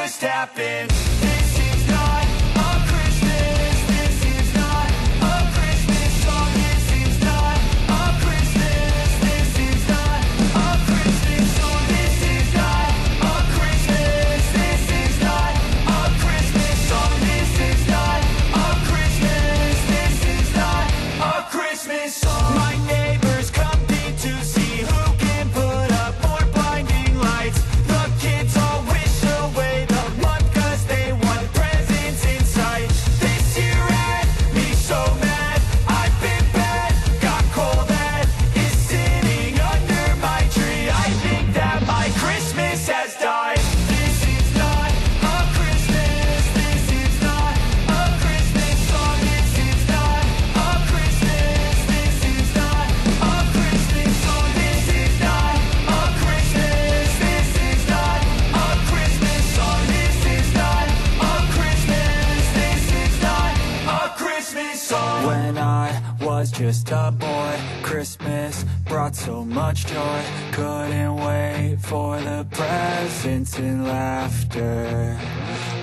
just happened. This is not a Christmas. This is not a Christmas song. This is not a Christmas. This is not a Christmas song. This is not a Christmas. This is not a Christmas song. This is not a Christmas. This is not a Christmas song. My neighbors compete to see who can put up more blinding lights. The kids all wish away the month 'cause they want presents in sight. This year had me so mad, I've been bad, got coal that is sitting under my tree. I think that my Christmas has died. This is not a Christmas. This is not a Christmas song. This is not a Christmas. This is not a Christmas song. This is not a Christmas. This is not a Christmas song. This is not a Christmas. This is not a Christmas song. When I was just a boy, Christmas brought so much joy. Couldn't wait for the presents and laughter.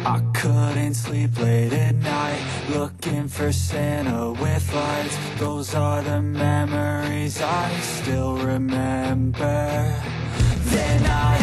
I couldn't sleep late at night, looking for Santa with lights. Those are the memories I still remember. Then I